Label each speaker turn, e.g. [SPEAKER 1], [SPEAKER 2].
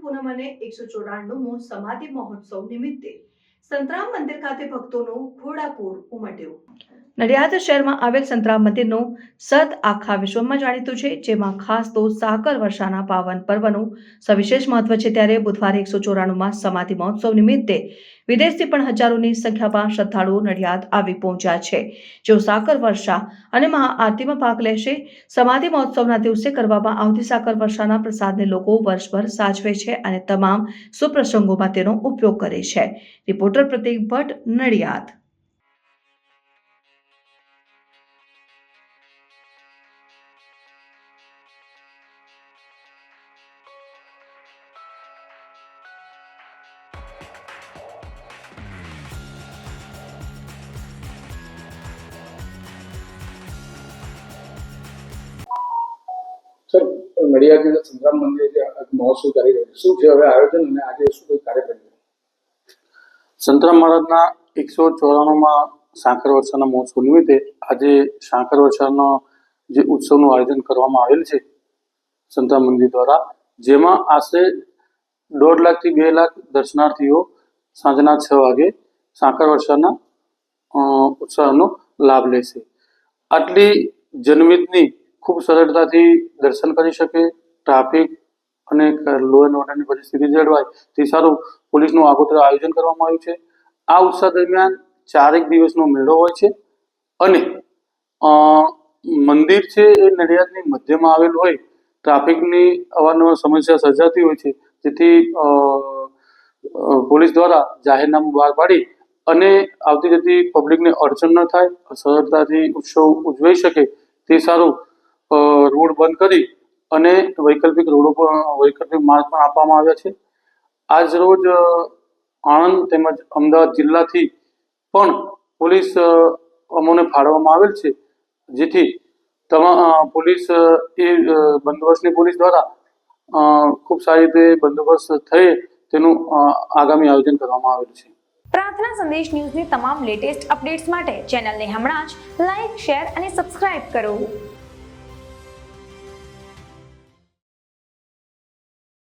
[SPEAKER 1] પૂનમ અને 194મો સમાધિ મહોત્સવ નિમિત્તે સંતરામ મંદિર ખાતે ભક્તોનું ઘોડાપૂર ઉમટ્યું। નડિયાદ શહેરમાં આવેલ સંતરામ મંદિરનું સત આખા વિશ્વમાં જાણીતું છે, જેમાં ખાસ તો સાકર વર્ષાના પાવન પર્વનું સવિશેષ મહત્વ છે। ત્યારે બુધવારે 194માં સમાધિ મહોત્સવ નિમિત્તે વિદેશથી પણ હજારોની સંખ્યામાં શ્રદ્ધાળુઓ નડિયાદ આવી પહોંચ્યા છે, જેઓ સાકર વર્ષા અને મહાઆરતીમાં ભાગ લેશે। સમાધિ મહોત્સવના દિવસે કરવામાં આવતી સાકર વર્ષાના પ્રસાદને લોકો વર્ષભર સાચવે છે અને તમામ સુપ્રસંગોમાં તેનો ઉપયોગ કરે છે। રિપોર્ટર પ્રતીક ભટ્ટ, નડિયાદ।
[SPEAKER 2] સર, નડિયાદ સંતરામ મંદિરે મહોત્સવ ચાલી રહ્યો છે, શું છે હવે આયોજન અને આજે શું કોઈ કાર્યક્રમ?
[SPEAKER 3] સંતરામ મહારાજના 194માં સાકર વર્ષાના મહોત્સવ નિમિત્તે આજે સાકર વર્ષાનો જે ઉત્સવનું આયોજન કરવામાં આવેલ છે સંતરામ મંદિર દ્વારા, જેમાં આશરે 1.5 લાખથી 2 લાખ દર્શનાર્થીઓ સાંજના 6 વાગે સાકર વર્ષાના ઉત્સવનો લાભ લેશે। આટલી જનમેદની ખૂબ સરળતાથી દર્શન કરી શકે, ટ્રાફિક અને લો એન્ડ ઓર્ડરની પરિસ્થિતિ જળવાય તે સારું પોલીસનું આગોતરા આયોજન કરવામાં આવ્યું છે। આ ઉત્સવ દરમિયાન 4 દિવસનો મેળો હોય છે અને મંદિર છે એ નડિયાદની મધ્યમાં આવેલ હોય, ટ્રાફિકની અવારનવાર સમસ્યા સર્જાતી હોય છે, જેથી પોલીસ દ્વારા જાહેરનામું બહાર પાડી અને આવતી જતી પબ્લિકને અડચણ ન થાય, સરળતાથી ઉત્સવ ઉજવાઈ શકે તે સારું રોડ બંધ કરી અને વૈકલ્પિક રોડો પર વૈકલ્પિક માર્ગ પણ આપવામાં આવ્યા છે। આજ રોજ આણંદ તેમજ અમદાવાદ જિલ્લાથી પણ પોલીસ અમોને ફાળવવામાં આવેલ છે, જેથી પોલીસ એ બંદોબસ્તની પોલીસ દ્વારા ખૂબ સારી રીતે બંદોબસ્ત થઈ તેનું આગામી આયોજન કરવામાં આવેલ છે।
[SPEAKER 4] પ્રાર્થના સંદેશ ન્યૂઝની તમામ લેટેસ્ટ અપડેટ્સ માટે ચેનલને હમણાં જ લાઈક, શેર અને સબસ્ક્રાઇબ કરો।